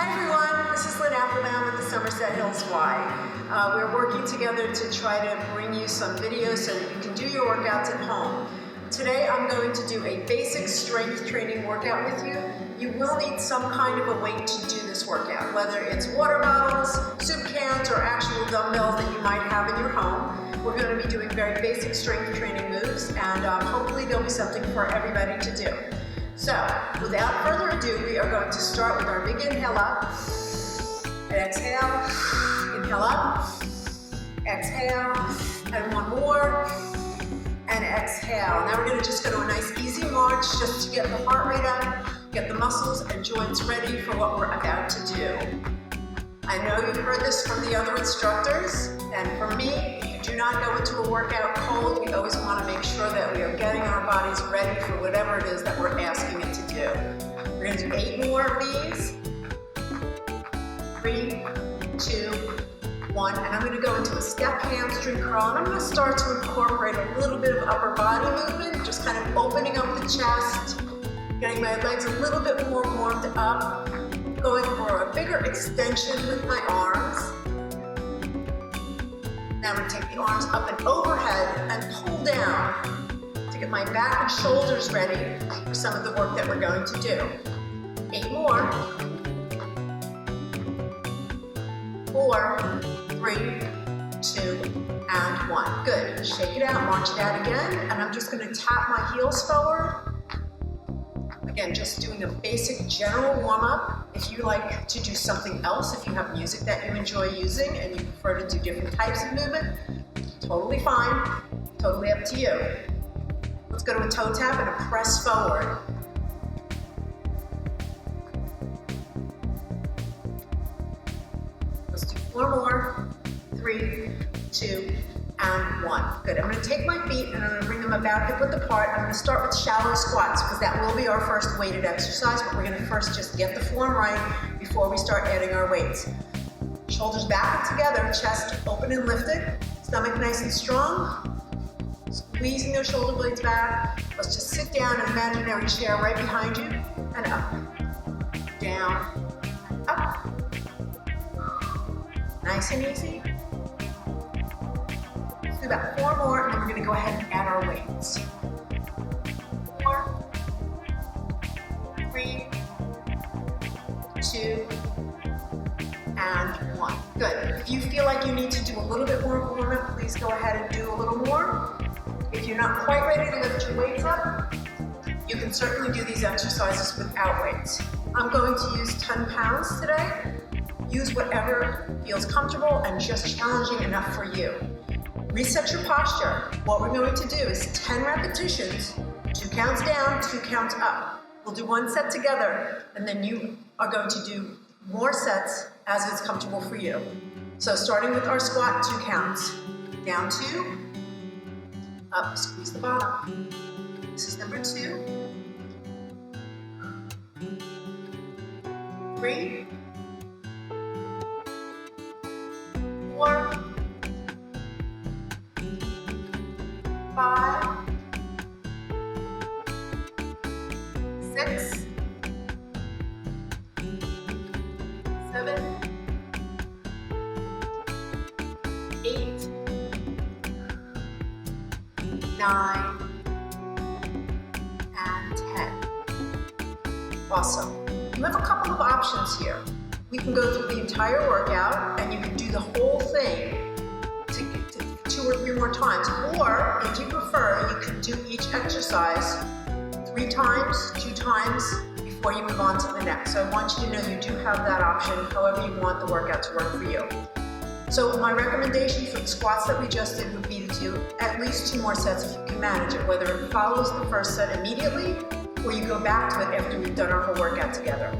Hi everyone, this is Lynne with the Somerset Hills Y. We're working together to try to bring you some videos so that you can do your workouts at home. Today I'm going to do a basic strength training workout with you. You will need some kind of a weight to do this workout, whether it's water bottles, soup cans, or actual dumbbells that you might have in your home. We're going to be doing very basic strength training moves, and hopefully there'll be something for everybody to do. So, without further ado, we are going to start with our big inhale up, and exhale, inhale up, exhale, and one more, and exhale. Now we're going to just go to a nice easy march just to get the heart rate up, get the muscles and joints ready for what we're about to do. I know you've heard this from the other instructors, and for me, do not go into a workout cold. We always want to make sure that we are getting our bodies ready for whatever it is that we're asking it to do. We're going to do 8 more of these. 3, 2, 1, and I'm going to go into a step hamstring curl, and I'm going to start to incorporate a little bit of upper body movement, just kind of opening up the chest, getting my legs a little bit more warmed up, going for a bigger extension with my arms. Now I'm going to take the arms up and overhead and pull down to get my back and shoulders ready for some of the work that we're going to do. 8 more. 4, 3, 2, and 1. Good. Shake it out, march it out again, and I'm just going to tap my heels forward. Again, just doing a basic general warm-up. If you like to do something else, if you have music that you enjoy using and you prefer to do different types of movement, totally fine, totally up to you. Let's go to a toe tap and a press forward. Let's do 4 more, 3, 2, and 1. Good. I'm going to take my feet and I'm going to bring them about hip-width apart. I'm going to start with shallow squats because that will be our first weighted exercise, but we're going to first just get the form right before we start adding our weights. Shoulders back and together, chest open and lifted, stomach nice and strong, squeezing those shoulder blades back. Let's just sit down in an imaginary chair right behind you, and up, down, up. Nice and easy. Do about 4 more, and then we're going to go ahead and add our weights. 4, 3, 2, and 1. Good. If you feel like you need to do a little bit more warm-up, please go ahead and do a little more. If you're not quite ready to lift your weights up, you can certainly do these exercises without weights. I'm going to use 10 pounds today. Use whatever feels comfortable and just challenging enough for you. Reset your posture. What we're going to do is 10 repetitions, 2 counts down, 2 counts up. We'll do 1 set together, and then you are going to do more sets as it's comfortable for you. So starting with our squat, 2 counts. Down 2, up, squeeze the bottom. This is number 2. 3, 4, 5, 6, 7, 8, 9, and 10. Awesome. You have a couple of options here. We can go through the entire workout and you can do the whole thing 2 or 3 more times, or if you prefer, you can do each exercise 3 times, 2 times before you move on to the next. So I want you to know you do have that option, however you want the workout to work for you. So my recommendation for the squats that we just did would be to do at least 2 more sets if you can manage it, whether it follows the first set immediately or you go back to it after we've done our whole workout together.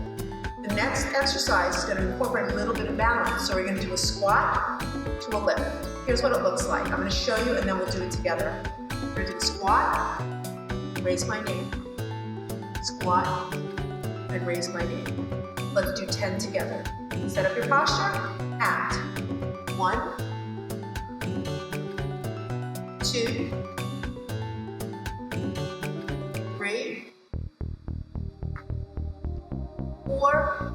The next exercise is going to incorporate a little bit of balance. So we're going to do a squat to a lift. Here's what it looks like. I'm going to show you and then we'll do it together. We're going to do a squat, raise my knee, squat, and raise my knee. Let's do 10 together. Set up your posture, and 1, 2, 3, 4,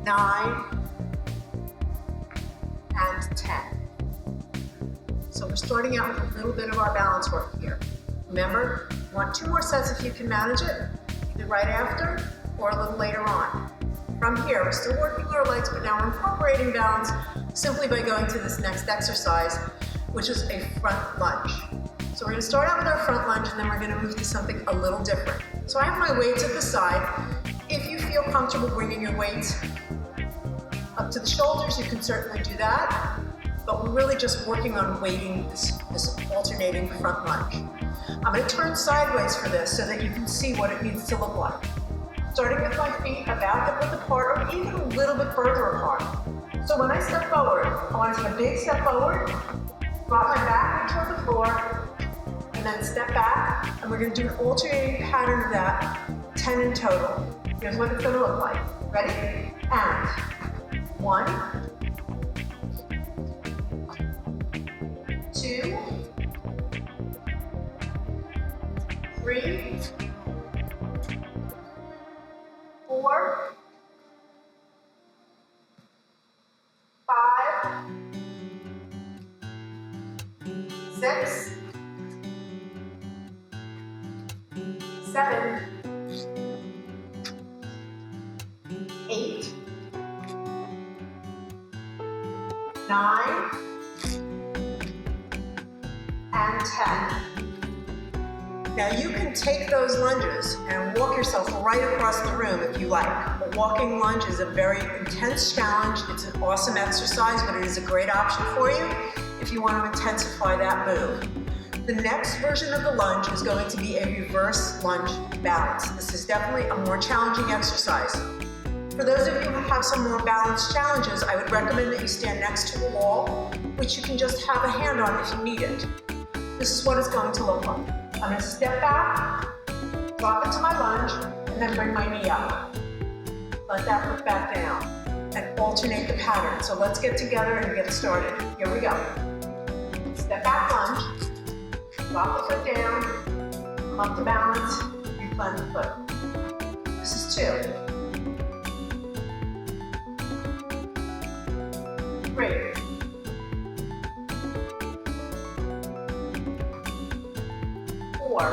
9, and 10. So we're starting out with a little bit of our balance work here. Remember, you want 2 more sets if you can manage it, either right after or a little later on. From here, we're still working our legs, but now we're incorporating balance simply by going to this next exercise, which is a front lunge. So we're going to start out with our front lunge, and then we're going to move to something a little different. So I have my weights at the side. If you feel comfortable bringing your weights up to the shoulders, you can certainly do that. But we're really just working on weighting this alternating front lunge. I'm going to turn sideways for this so that you can see what it needs to look like. Starting with my feet about hip width apart or even a little bit further apart. So when I step forward, I want to take a big step forward, drop my back toward the floor, and then step back, and we're going to do an alternating pattern of that, 10 in total. Here's what it's going to look like. Ready? And 1, 2, 3, 4, 5, 6, 7, 8, 9, and 10. Now you can take those lunges and walk yourself right across the room if you like. A walking lunge is a very intense challenge. It's an awesome exercise, but it is a great option for you if you want to intensify that move. The next version of the lunge is going to be a reverse lunge balance. This is definitely a more challenging exercise. For those of you who have some more balanced challenges, I would recommend that you stand next to a wall, which you can just have a hand on if you need it. This is what it's going to look like. I'm going to step back, drop into my lunge, and then bring my knee up. Let that foot back down, and alternate the pattern. So let's get together and get started. Here we go. Step back lunge, drop the foot down, come up to balance, replant the foot. This is 2. 3. 4.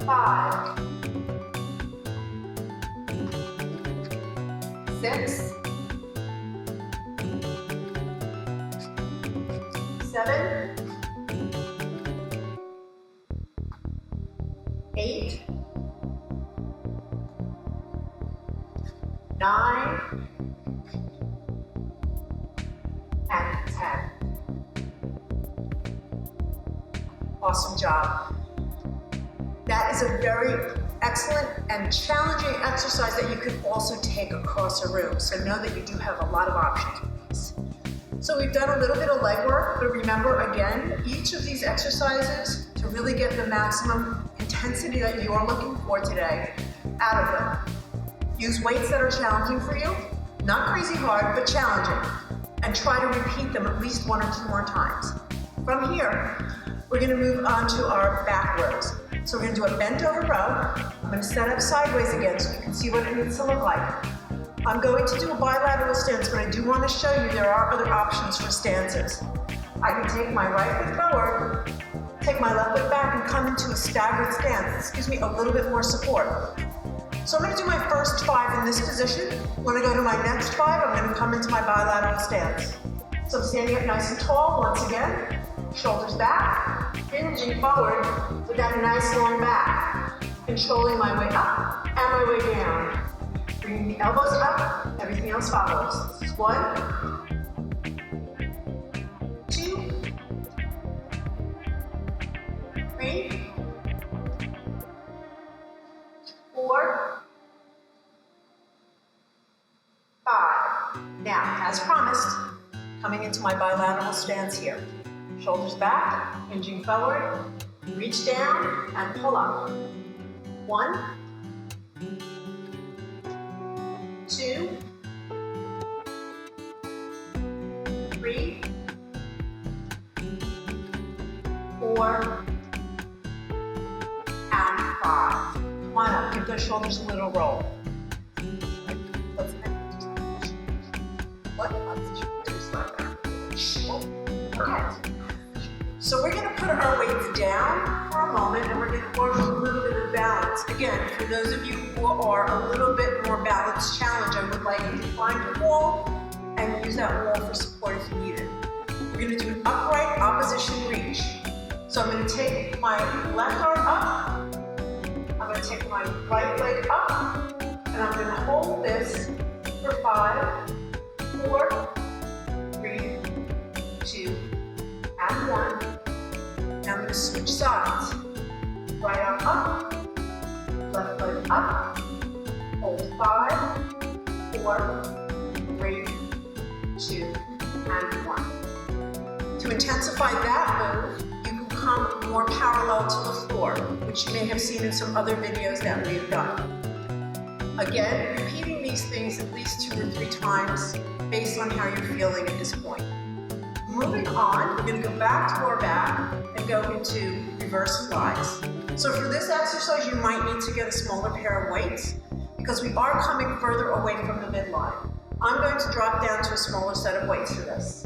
5. 6. 7. 8. 9. And 10. Awesome job. That is a very excellent and challenging exercise that you can also take across a room. So know that you do have a lot of options with these. So we've done a little bit of leg work, but remember again, each of these exercises, to really get the maximum intensity that you are looking for today out of them. Use weights that are challenging for you, not crazy hard, but challenging, and try to repeat them at least 1 or 2 more times. From here, we're going to move on to our back rows. So we're going to do a bent over row. I'm going to set up sideways again so you can see what it needs to look like. I'm going to do a bilateral stance, but I do want to show you there are other options for stances. I can take my right foot forward, take my left foot back, and come into a staggered stance. This gives me a little bit more support. So I'm going to do my first 5 in this position. When I go to my next 5, I'm going to come into my bilateral stance. So I'm standing up nice and tall once again. Shoulders back, hinging forward with that nice long back. Controlling my way up and my way down. Bringing the elbows up, everything else follows. This is 1, 2, 3, 4, 5. Now, as promised, coming into my bilateral stance here. Shoulders back, hinging forward, reach down and pull up. 1, 2, 3, 4, and 5. Come Come on up, give those shoulders a little roll. Okay. So we're going to put our weights down for a moment and we're going to work a little bit of balance. Again, for those of you who are a little bit more balanced challenge, I would like you to find a wall and use that wall for support if you need it. We're going to do an upright opposition reach. So I'm going to take my left arm up, I'm going to take my right leg up, and I'm going to hold this for 5, 4, 3, 2, and 1. Now I'm going to switch sides. Right arm up, left leg up, hold 5, 4, 3, 2, and 1. To intensify that move, you can come more parallel to the floor, which you may have seen in some other videos that we've done. Again, repeating these things at least 2 or 3 times based on how you're feeling at this point. Moving on, we're going to go back to our back and go into reverse flies. So for this exercise, you might need to get a smaller pair of weights because we are coming further away from the midline. I'm going to drop down to a smaller set of weights for this.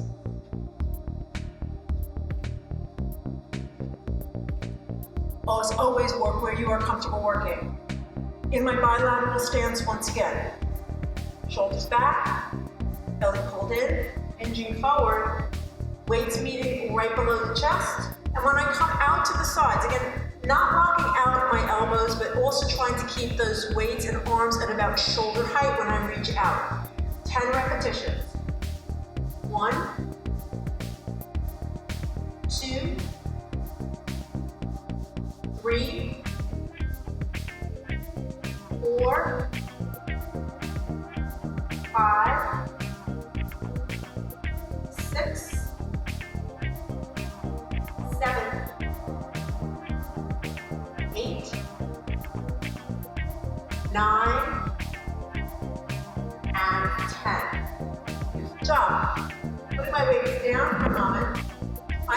Always work where you are comfortable working. In my bilateral stance once again. Shoulders back, belly pulled in, hinging forward, weights meeting right below the chest. And when I come out to the sides, again, not locking out at my elbows, but also trying to keep those weights and arms at about shoulder height when I reach out. 10 repetitions. 1, 2, 3, 4, 5, 6, 7, 8, 9, and 10. Good job. Putting my weights down for a moment. I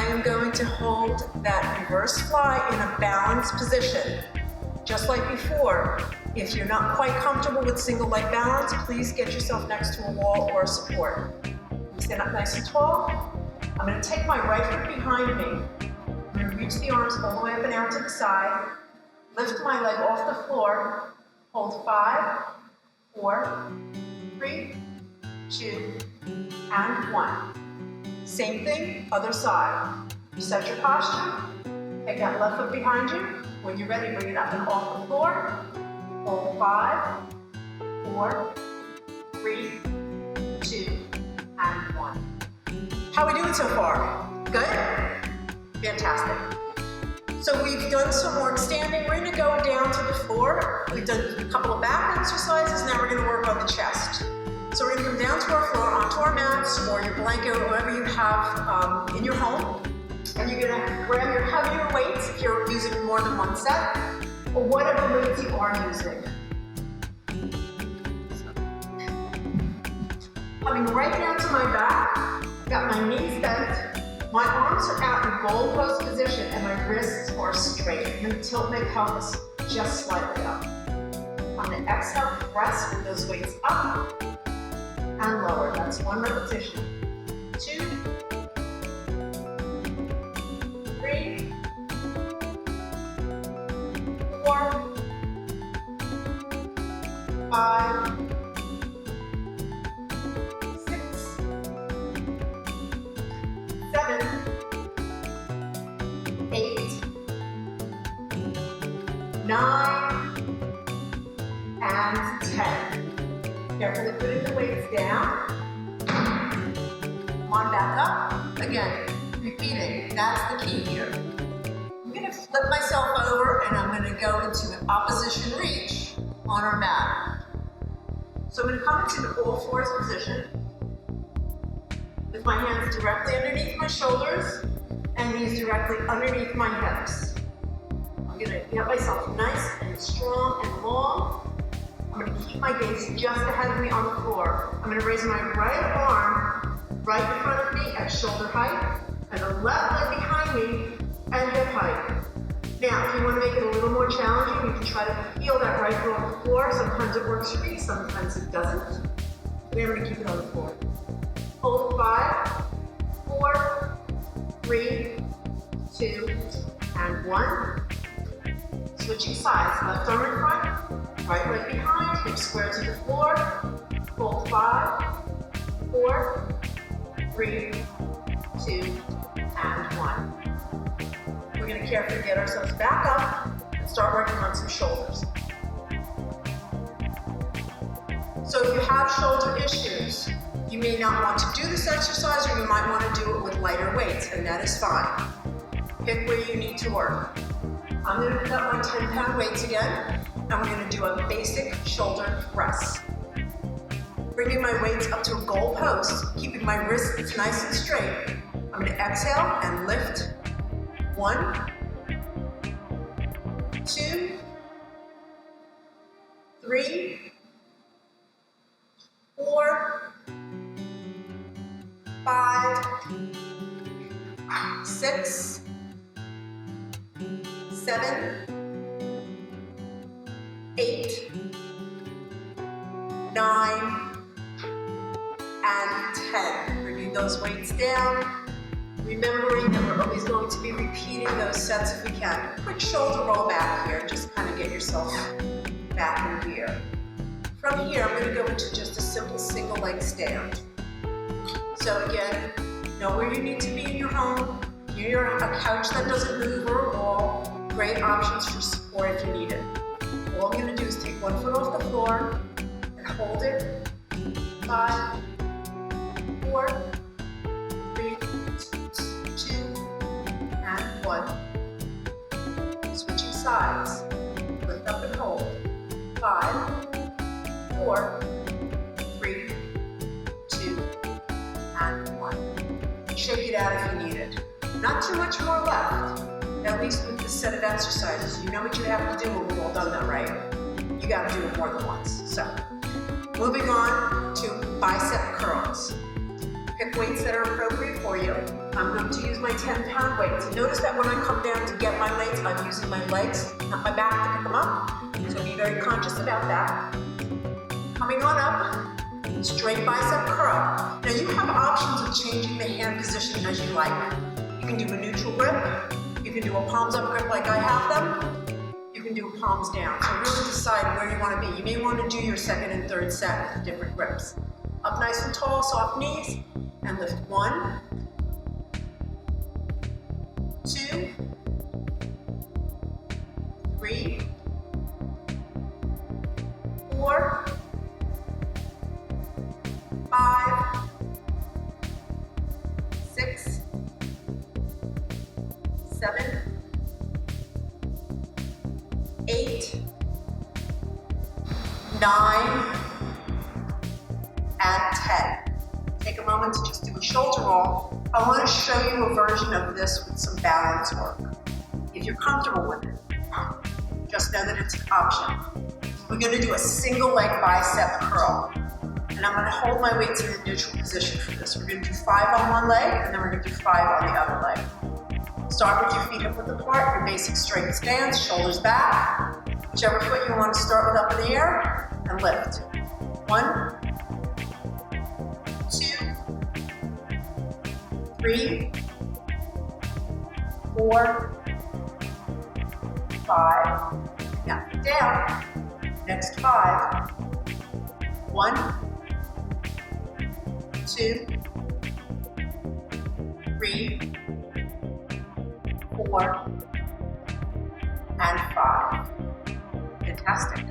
am going to hold that reverse fly in a balanced position. Just like before, if you're not quite comfortable with single leg balance, please get yourself next to a wall or a support. Stand up nice and tall. I'm going to take my right foot behind me. I'm going to reach the arms all the way up and out to the side. Lift my leg off the floor. Hold 5, 4, 3, 2, and 1. Same thing, other side. Reset your posture. Take that left foot behind you. When you're ready, bring it up and off the floor. Hold 5, 4, 3, 2, and 1. How are we doing so far? Good? Fantastic. So we've done some more standing. We're going to go down to the floor. We've done a couple of back exercises. Now we're going to work on the chest. So we're going to come down to our floor, onto our mats, or your blanket, or whatever you have in your home. And you're going to grab your heavier weights if you're using more than one set, or whatever weights you are using. Coming right down to my back, got my knees bent, my arms are out in goalpost position, and my wrists are straight. I'm going to tilt my pelvis just slightly up. I'm going to exhale, press with those weights up and lower. That's 1 repetition. 2, 3, 4, 5, 6, 7, 8, 9, and 10. Carefully putting the weights down. Come on back up. Again, repeating. That's the key here. I'm going to flip myself over and I'm going to go into an opposition reach on our mat. So I'm going to come into an all fours position with my hands directly underneath my shoulders and knees directly underneath my hips. I'm going to get myself nice and strong and long. I'm going to keep my gaze just ahead of me on the floor. I'm going to raise my right arm right in front of me at shoulder height, and the left leg behind me, and challenging, you can try to feel that right foot on the floor. Sometimes it works for you, sometimes it doesn't. We're going to keep it on the floor. Hold 5, 4, 3, 2, and 1. Switching sides, left arm in front, right leg behind, hips square to the floor. Hold 5, 4, 3, 2, and 1. We're going to carefully get ourselves back up and start working on some shoulders. So if you have shoulder issues, you may not want to do this exercise, or you might want to do it with lighter weights, and that is fine. Pick where you need to work. I'm going to pick up my 10-pound weights again, and we're going to do a basic shoulder press. Bringing my weights up to a goal post, keeping my wrists nice and straight. I'm going to exhale and lift. 1, 2, 3, 4, 5, 6, 7, 8, 9, and 10. Bringing those weights down. Remembering that we're always going to be repeating those sets if we can. Quick shoulder roll back here, just kind of get yourself back in gear. From here, I'm going to go into just a simple single leg stand. So again, know where you need to be in your home. You're a couch that doesn't move or a wall. Great options for support if you need it. All I'm going to do is take one foot off the floor and hold it. 5, 4, 3, 2, and 1. Switching sides. Lift up and hold. 5, 4, 3, 2, and 1. Shake it out if you need it. Not too much more left. At least with this set of exercises, you know what you have to do when we've all done that, right? You got to do it more than once. So, moving on to bicep curls. Pick weights that are appropriate for you. I'm going to use my 10-pound weights. Notice that when I come down to get my weights, I'm using my legs, not my back to pick them up. So be very conscious about that. Coming on up, straight bicep curl. Now you have options of changing the hand position as you like. You can do a neutral grip. You can do a palms up grip like I have them. You can do a palms down. So really decide where you want to be. You may want to do your second and third set with different grips. Up nice and tall, soft knees, and lift 1, 2, 3, 4, 5, 6, 7, 8, 9, and 10. Take a moment to just do a shoulder roll. I want to show you a version of this with some balance work. If you're comfortable with it, just know that it's an option. We're going to do a single leg bicep curl. And I'm going to hold my weights in a neutral position for this. We're going to do 5 on one leg, and then we're going to do 5 on the other leg. Start with your feet hip width apart, your basic straight stance, shoulders back. Whichever foot you want to start with up in the air, and lift. 1, 2, 3, 4, 5. Now down. Next 5. 1, 2, 3, 4, and 5. Fantastic.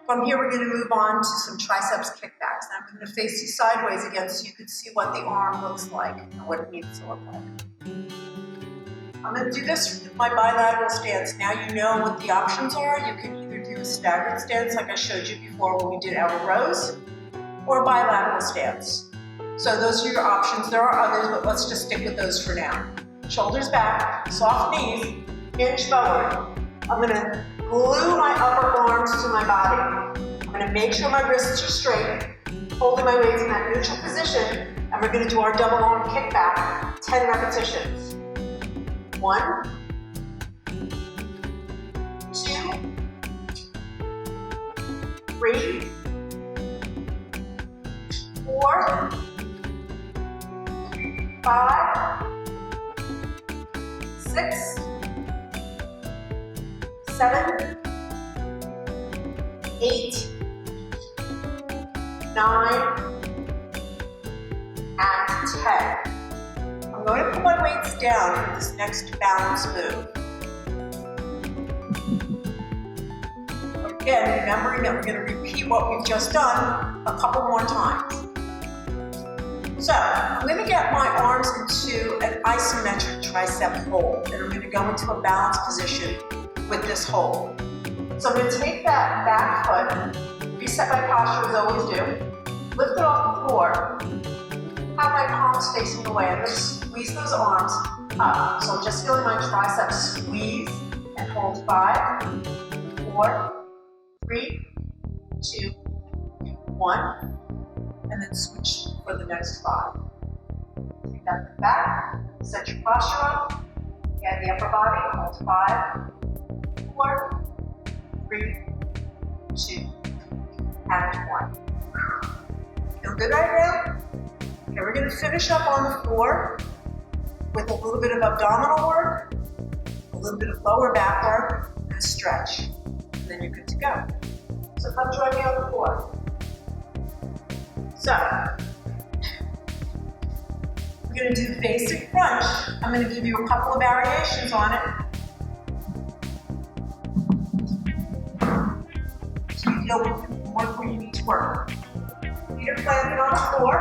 From here, we're going to move on to some triceps kickbacks. Now I'm going to face you sideways again so you can see what the arm looks like and what it needs to look like. I'm going to do this with my bilateral stance. Now you know what the options are. You can either do a staggered stance like I showed you before when we did our rows, or a bilateral stance. So those are your options. There are others, but let's just stick with those for now. Shoulders back, soft knees, hinge forward. I'm going to glue my upper arms to my body. I'm going to make sure my wrists are straight, holding my weights in that neutral position, and we're going to do our double arm kickback, 10 repetitions. 1, 3, 4, 5, 6, 7, 8, 9, and 10. I'm going to put my weights down for this next balance move. Again, remembering that we're going to repeat what we've just done a couple more times. So, I'm going to get my arms into an isometric tricep hold, and I'm going to go into a balance position with this hold. So I'm going to take that back foot, reset my posture as I always do, lift it off the floor, have my palms facing away. I'm going to squeeze those arms up. So I'm just feeling my triceps squeeze and hold 5, 4, 3, 2, 1, and then switch for the next 5. Take that foot back, set your posture up, get the upper body, hold 5, 4, 3, 2, and 1. Feel good right now? Okay, we're going to finish up on the floor with a little bit of abdominal work, a little bit of lower back work, and a stretch. And then you're good to go. So come join me on the floor. So, we're going to do basic crunch. I'm going to give you a couple of variations on it. So you feel more where you need to work. Feet are planted on the floor,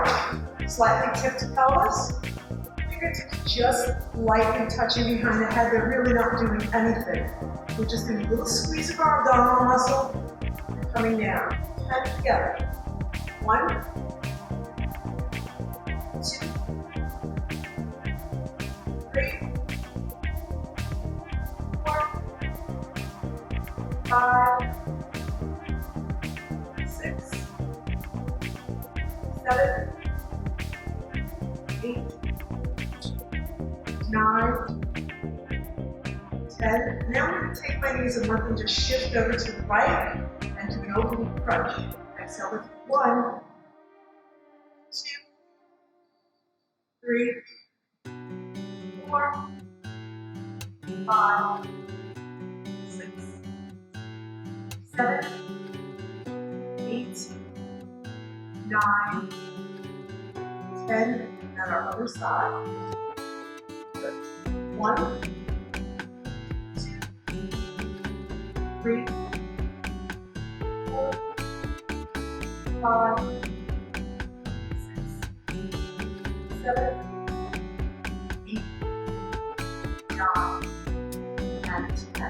slightly tipped pelvis. Fingertips just lightly touching behind the head. They're really not doing anything. We're just doing a little squeeze of our abdominal muscle and coming down. Head together. 1, 2, 3, 4, 5, 6, 7, 8, 9, 10. Now I'm going to take my knees and let them just shift over to the right and do an oblique crunch. Exhale with 1, 2, 3, 4, 5, 6, 7, 8, 9, 10, and our other side. Good. 1, 2, 3, 4, 5, 6, 7, 8, 9, and 10.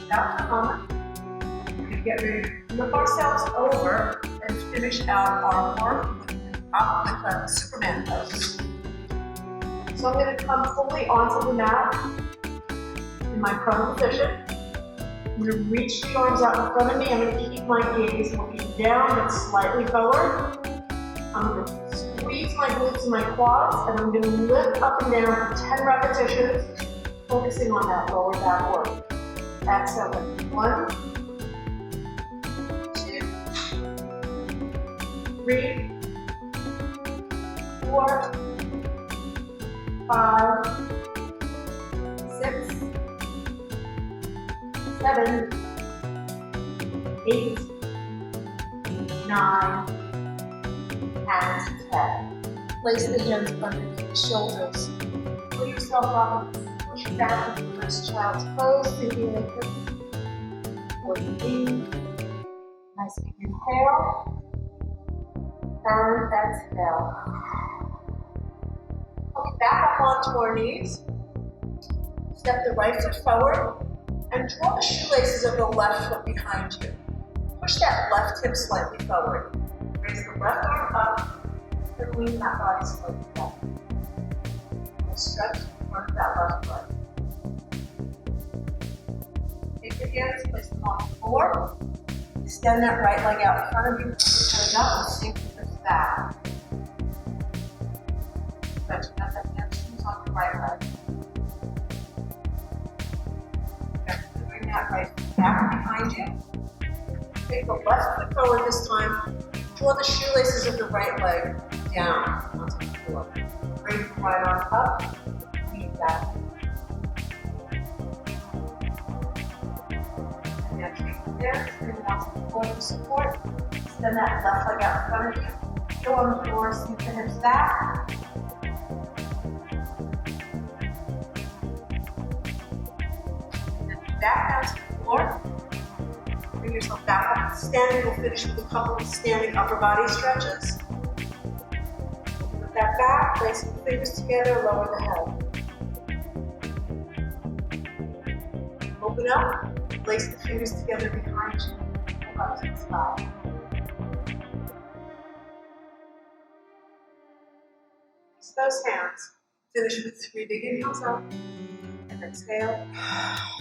Now come. We're going to get ready to flip ourselves over and finish out our work with Superman pose. So I'm going to come fully onto the mat in my prone position. I'm going to reach the arms out in front of me. I'm going to keep my gaze looking down but slightly forward. I'm going to squeeze my glutes and my quads, and I'm going to lift up and down for 10 repetitions, focusing on that lower back work. Exhale, 1, 2, 3, 4, 5, 6, 7, 8, 9, and 10. Place the hands underneath the shoulders. Pull yourself up, push back into nice child's pose, thinking like this. For the knee. Nice big inhale. And exhale. Okay, back up onto our knees. Step the right foot forward and draw the shoelaces of the left foot behind you. Push that left hip slightly forward. Raise the left arm up and lean that body slightly back. And stretch in front of that left foot. Take your hands, place them on the floor. Extend that right leg out in front of you. Push it up and sink the hips back. Stretching out that hamstrings on the right leg. Okay, bring that right foot back behind you. Take the left foot forward this time. Draw the shoelaces of the right leg down onto the floor. Bring the right arm up, lean back. And now take it there, bring it onto the floor for support. Extend that left leg out in front of you. Go on the floor, scoop the hips back. Back down to the floor. Bring yourself back up to standing. We'll finish with a couple of standing upper body stretches. Put that back, place the fingers together, lower the head. Open up, place the fingers together behind you. Look up to the sky. Release those hands. Finish with 3 big inhales up. And exhale.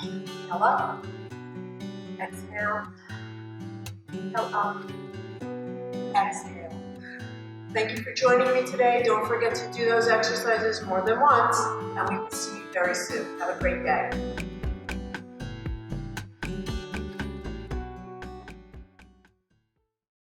Inhale up. Exhale. Inhale up. Exhale. Thank you for joining me today. Don't forget to do those exercises more than once, and we will see you very soon. Have a great day.